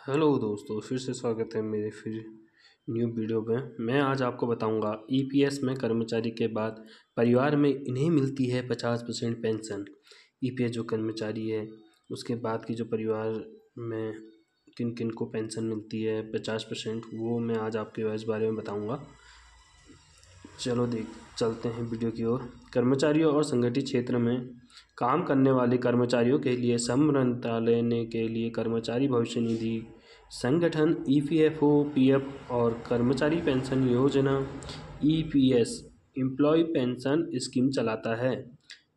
Hello दोस्तों, फिर से स्वागत है मेरे फिर न्यू वीडियो में। मैं आज आपको बताऊंगा ईपीएस में कर्मचारी के बाद परिवार में इन्हें मिलती है 50% पेंशन। ईपीएस जो कर्मचारी है उसके बाद की जो परिवार में किन किन को पेंशन मिलती है 50%, वो मैं आज आपके इस बारे में बताऊंगा। चलो चलते हैं वीडियो की ओर। कर्मचारियों और संगठित क्षेत्र में काम करने वाले कर्मचारियों के लिए श्रम मंत्रालय ने के लिए कर्मचारी भविष्य निधि संगठन ईपीएफओ, पीएफ और कर्मचारी पेंशन योजना ईपीएस एम्प्लॉय पेंशन स्कीम चलाता है।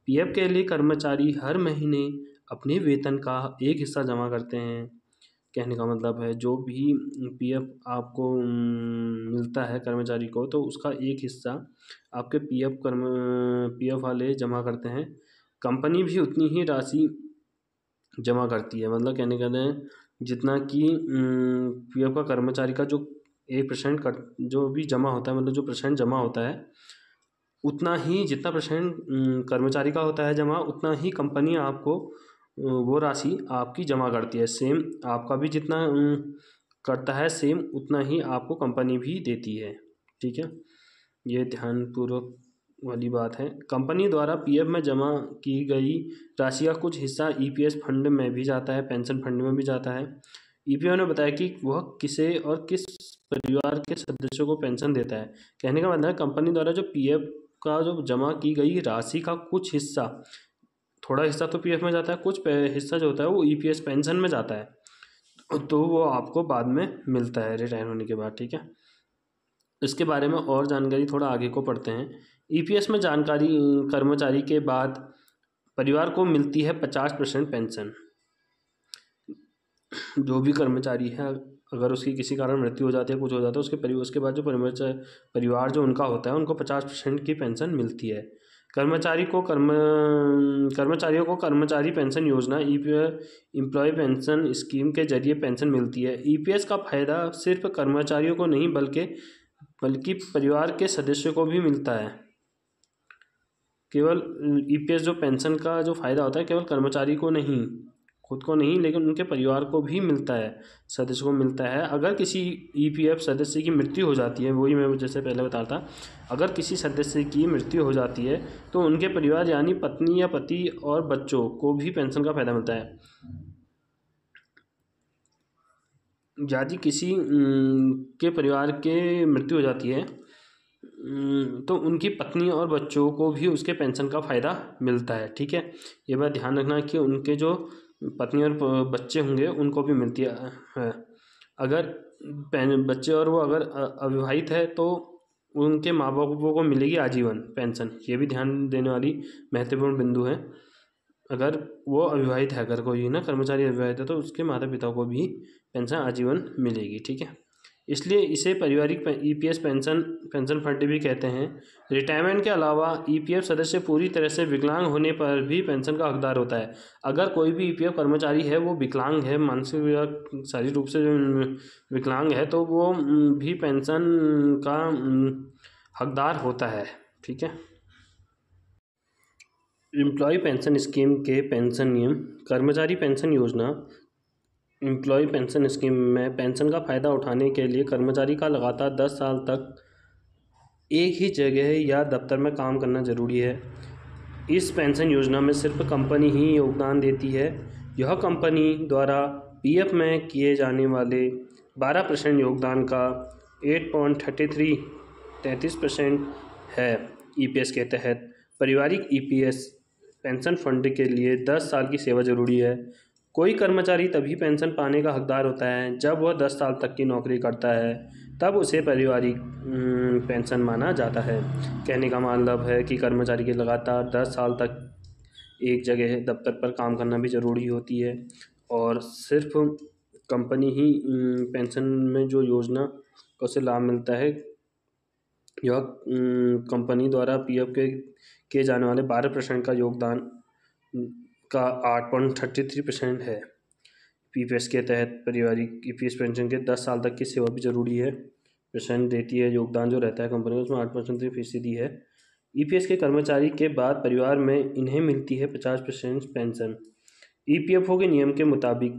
पीएफ के लिए कर्मचारी हर महीने अपने वेतन का एक हिस्सा जमा करते हैं। कहने का मतलब है जो भी पीएफ आपको मिलता है कर्मचारी को, तो उसका एक हिस्सा आपके पीएफ वाले जमा करते हैं। कंपनी भी उतनी ही राशि जमा करती है। मतलब कहने का है जितना कि पीएफ का कर्मचारी का जो 1% जो भी जमा होता है, मतलब जो परसेंट जमा होता है, उतना ही जितना परसेंट कर्मचारी का होता है जमा, उतना ही कंपनी आपको वो राशि आपकी जमा करती है। सेम आपका भी जितना करता है, सेम उतना ही आपको कंपनी भी देती है। ठीक है, ये ध्यानपूर्वक वाली बात है। कंपनी द्वारा पीएफ में जमा की गई राशि का कुछ हिस्सा ईपीएस फंड में भी जाता है, पेंशन फंड में भी जाता है। ईपीएफ ने बताया कि वह किसे और किस परिवार के सदस्यों को पेंशन देता है। कहने का मतलब है कंपनी द्वारा जो पीएफ का जो जमा की गई राशि का कुछ हिस्सा, थोड़ा हिस्सा तो पीएफ में जाता है, कुछ हिस्सा जो होता है वो ईपीएस पेंशन में जाता है, तो वो आपको बाद में मिलता है रिटायर होने के बाद। ठीक है, इसके बारे में और जानकारी थोड़ा आगे को पढ़ते हैं। ईपीएस में जानकारी कर्मचारी के बाद परिवार को मिलती है 50% पेंशन। जो भी कर्मचारी है, अगर उसकी किसी कारण मृत्यु हो जाती है, कुछ हो जाता है, उसके बाद जो परिवार जो उनका होता है, उनको 50% की पेंशन मिलती है। कर्मचारियों को कर्मचारी पेंशन योजना एम्प्लॉय पेंशन स्कीम के जरिए पेंशन मिलती है। ईपीएस का फायदा सिर्फ कर्मचारियों को नहीं बल्कि परिवार के सदस्यों को भी मिलता है। केवल ईपीएस जो पेंशन का जो फायदा होता है केवल कर्मचारी को नहीं, खुद को नहीं, लेकिन उनके परिवार को भी मिलता है, सदस्य को मिलता है। अगर किसी ईपीएफ सदस्य की मृत्यु हो जाती है, वही मैं जैसे पहले बता था, अगर किसी सदस्य की मृत्यु हो जाती है तो उनके परिवार यानी पत्नी या पति और बच्चों को भी पेंशन का फायदा मिलता है। यदि किसी के परिवार के मृत्यु हो जाती है तो उनकी पत्नी और बच्चों को भी उसके पेंशन का फ़ायदा मिलता है। ठीक है, ये बात ध्यान रखना कि उनके जो पत्नी और बच्चे होंगे उनको भी मिलती है। अगर बच्चे और वो अगर अविवाहित है तो उनके माँ बापों को मिलेगी आजीवन पेंशन। ये भी ध्यान देने वाली महत्वपूर्ण बिंदु है। अगर वो अविवाहित है, अगर कोई ना कर्मचारी अविवाहित है, तो उसके माता पिता को भी पेंशन आजीवन मिलेगी। ठीक है, इसलिए इसे पारिवारिक ईपीएस पेंशन फंड भी कहते हैं। रिटायरमेंट के अलावा ईपीएफ सदस्य पूरी तरह से विकलांग होने पर भी पेंशन का हकदार होता है। अगर कोई भी ईपीएफ कर्मचारी है वो विकलांग है, मानसिक या शारीरिक रूप से विकलांग है, तो वो भी पेंशन का हकदार होता है। ठीक है, एम्प्लॉय पेंशन स्कीम के पेंशन नियम। कर्मचारी पेंशन योजना एम्प्लॉय पेंशन स्कीम में पेंशन का फ़ायदा उठाने के लिए कर्मचारी का लगातार 10 साल तक एक ही जगह या दफ्तर में काम करना ज़रूरी है। इस पेंशन योजना में सिर्फ कंपनी ही योगदान देती है। यह कंपनी द्वारा पीएफ में किए जाने वाले 12% योगदान का 8.33% है। ईपीएस के तहत पारिवारिक ईपीएस पेंशन फंड के लिए 10 साल की सेवा जरूरी है। कोई कर्मचारी तभी पेंशन पाने का हकदार होता है जब वह 10 साल तक की नौकरी करता है, तब उसे पारिवारिक पेंशन माना जाता है। कहने का मतलब है कि कर्मचारी के लगातार 10 साल तक एक जगह दफ्तर पर काम करना भी ज़रूरी होती है, और सिर्फ कंपनी ही पेंशन में जो योजना का उसे लाभ मिलता है, यह कंपनी द्वारा पीएफ के किए जाने वाले 12% का योगदान का 8.33% है। पीपीएस के तहत पारिवारिक ईपीएस पेंशन के 10 साल तक की सेवा भी जरूरी है। परसेंट देती है, योगदान जो रहता है कंपनी में उसमें 8.3% है। ईपीएस के कर्मचारी के बाद परिवार में इन्हें मिलती है 50% पेंशन। ईपीएफओ के नियम के मुताबिक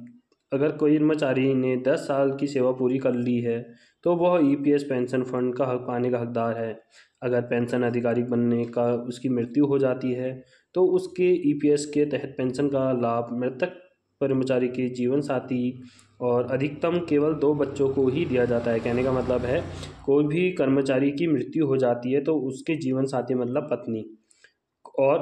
अगर कोई कर्मचारी ने 10 साल की सेवा पूरी कर ली है तो वह ईपीएस पेंशन फंड का हक पाने का हकदार है। अगर पेंशन अधिकारी बनने का उसकी मृत्यु हो जाती है तो उसके ईपीएस के तहत पेंशन का लाभ मृतक कर्मचारी के जीवन साथी और अधिकतम केवल 2 बच्चों को ही दिया जाता है। कहने का मतलब है, कोई भी कर्मचारी की मृत्यु हो जाती है तो उसके जीवन साथी मतलब पत्नी और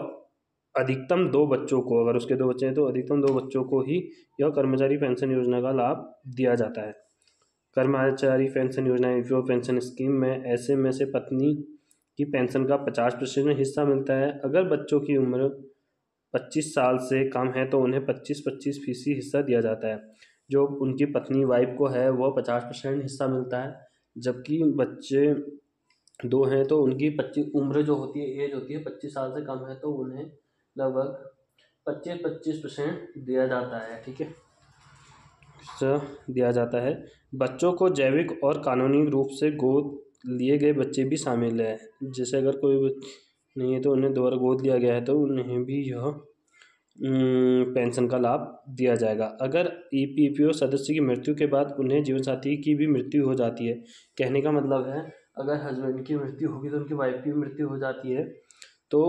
अधिकतम 2 बच्चों को, अगर उसके 2 बच्चे हैं तो अधिकतम 2 बच्चों को ही यह कर्मचारी पेंशन योजना का लाभ दिया जाता है। कर्मचारी पेंशन योजना ईपीएफ पेंशन स्कीम में ऐसे में से पत्नी की पेंशन का 50% हिस्सा मिलता है। अगर बच्चों की उम्र 25 साल से कम है तो उन्हें 25-25% हिस्सा दिया जाता है। जो उनकी पत्नी वाइफ को है वह 50% हिस्सा मिलता है, जबकि बच्चे 2 हैं तो उनकी 25 उम्र जो होती है, एज होती है 25 साल से कम है तो उन्हें लगभग 25% दिया जाता है। ठीक है, दिया जाता है। बच्चों को जैविक और कानूनी रूप से गोद लिए गए बच्चे भी शामिल है। जैसे अगर कोई नहीं है तो उन्हें दोबारा गोद लिया गया है तो उन्हें भी यह पेंशन का लाभ दिया जाएगा। अगर ईपीएफओ सदस्य की मृत्यु के बाद उन्हें जीवनसाथी की भी मृत्यु हो जाती है। कहने का मतलब है, अगर हस्बैंड की मृत्यु होगी तो उनकी वाइफ की मृत्यु हो जाती है तो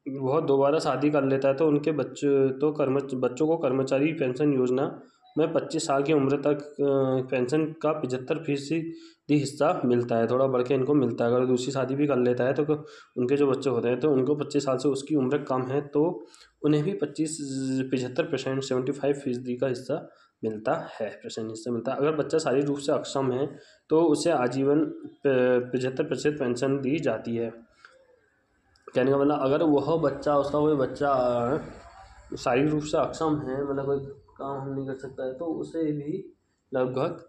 वह दोबारा शादी कर लेता है तो उनके बच्चों को कर्मचारी पेंशन योजना में 25 साल की उम्र तक पेंशन का 75% हिस्सा मिलता है। थोड़ा बढ़ के इनको मिलता है। अगर दूसरी शादी भी कर लेता है तो उनके जो बच्चे होते हैं तो उनको 25 साल से उसकी उम्र कम है तो उन्हें भी 75% 75% का हिस्सा मिलता है, परसेंट हिस्सा मिलता है। अगर बच्चा शारीरिक रूप से अक्षम है तो उसे आजीवन 75% पेंशन दी जाती है। कहने का मतलब, अगर वह बच्चा, उसका कोई बच्चा शारीरिक रूप से अक्षम है, मतलब कोई काम हम नहीं कर सकता है, तो उसे भी लगभग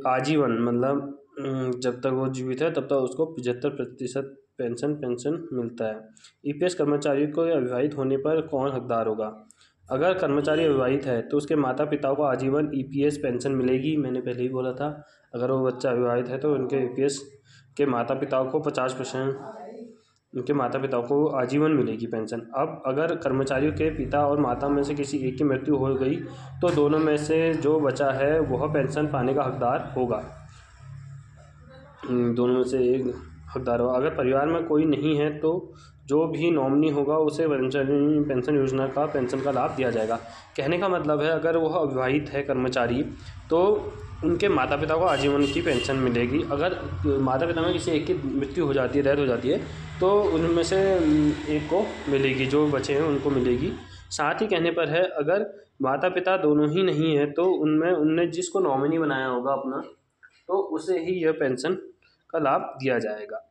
आजीवन, मतलब जब तक वो जीवित है तब तक उसको 75% पेंशन मिलता है। ईपीएस कर्मचारी को अविवाहित होने पर कौन हकदार होगा? अगर कर्मचारी अविवाहित है तो उसके माता पिता को आजीवन ईपीएस पेंशन मिलेगी। मैंने पहले ही बोला था, अगर वो बच्चा अविवाहित है तो उनके ईपीएस के माता पिता को 50%, उनके माता पिता को आजीवन मिलेगी पेंशन। अब अगर कर्मचारियों के पिता और माता में से किसी एक की मृत्यु हो गई तो दोनों में से जो बचा है वह पेंशन पाने का हकदार होगा। दोनों में से एक हकदार होगा। अगर परिवार में कोई नहीं है तो जो भी नॉमिनी होगा उसे कर्मचारी पेंशन योजना का पेंशन का लाभ दिया जाएगा। कहने का मतलब है, अगर वह अविवाहित है कर्मचारी तो उनके माता पिता को आजीवन की पेंशन मिलेगी। अगर माता पिता में किसी एक की मृत्यु हो जाती है, डेथ हो जाती है, तो उनमें से एक को मिलेगी, जो बचे हैं उनको मिलेगी। साथ ही कहने पर है, अगर माता पिता दोनों ही नहीं है तो उनमें उनने जिसको नॉमिनी बनाया होगा अपना, तो उसे ही यह पेंशन का लाभ दिया जाएगा।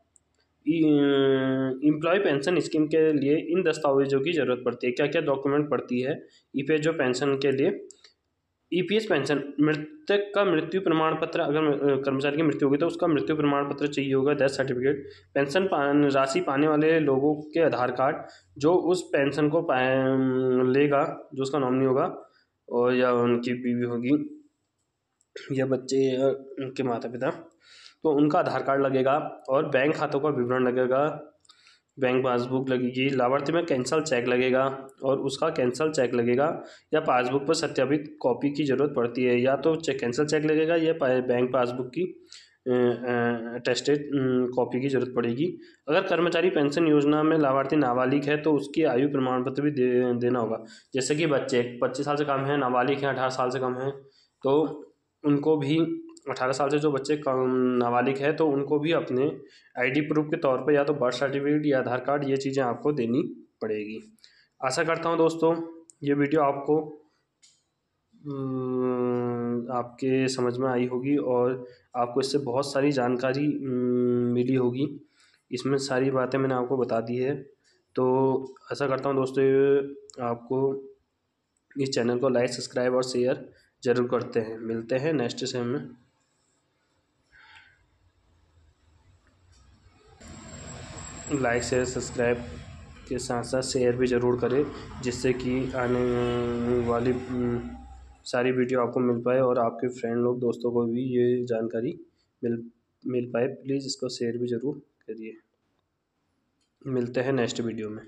एम्प्लॉय पेंशन स्कीम के लिए इन दस्तावेजों की ज़रूरत पड़ती है। क्या क्या डॉक्यूमेंट पड़ती है ईपीएस जो पेंशन के लिए? ईपीएस पेंशन, मृतक का मृत्यु प्रमाण पत्र, अगर कर्मचारी की मृत्यु होगी तो उसका मृत्यु प्रमाण पत्र चाहिए होगा, डेथ सर्टिफिकेट। पेंशन राशि पाने वाले लोगों के आधार कार्ड, जो उस पेंशन को लेगा, जो उसका नॉमिनी होगा, और या उनकी बीवी होगी या बच्चे या उनके माता पिता, तो उनका आधार कार्ड लगेगा और बैंक खातों का विवरण लगेगा, बैंक पासबुक लगेगी। लाभार्थी में कैंसल चेक लगेगा और उसका कैंसल चेक लगेगा, या पासबुक पर सत्यापित कॉपी की ज़रूरत पड़ती है। या तो कैंसल चेक लगेगा या बैंक पासबुक की अटेस्टेड कॉपी की ज़रूरत पड़ेगी। अगर कर्मचारी पेंशन योजना में लाभार्थी नाबालिग है तो उसकी आयु प्रमाण पत्र भी देना होगा। जैसे कि बच्चे 25 साल से कम हैं, नाबालिग हैं 18 साल से कम हैं, तो उनको भी 18 साल से जो बच्चे कम नाबालिग है तो उनको भी अपने आईडी प्रूफ के तौर पे या तो बर्थ सर्टिफिकेट या आधार कार्ड, ये चीज़ें आपको देनी पड़ेगी। आशा करता हूँ दोस्तों ये वीडियो आपको आपके समझ में आई होगी और आपको इससे बहुत सारी जानकारी मिली होगी। इसमें सारी बातें मैंने आपको बता दी है। तो आशा करता हूँ दोस्तों आपको इस चैनल को लाइक, सब्सक्राइब और शेयर ज़रूर करते हैं। मिलते हैं नेक्स्ट सेशन में। लाइक, शेयर, सब्सक्राइब के साथ साथ शेयर भी ज़रूर करें, जिससे कि आने वाली सारी वीडियो आपको मिल पाए और आपके फ्रेंड लोग, दोस्तों को भी ये जानकारी मिल पाए। प्लीज़ इसको शेयर भी ज़रूर करिए। मिलते हैं नेक्स्ट वीडियो में।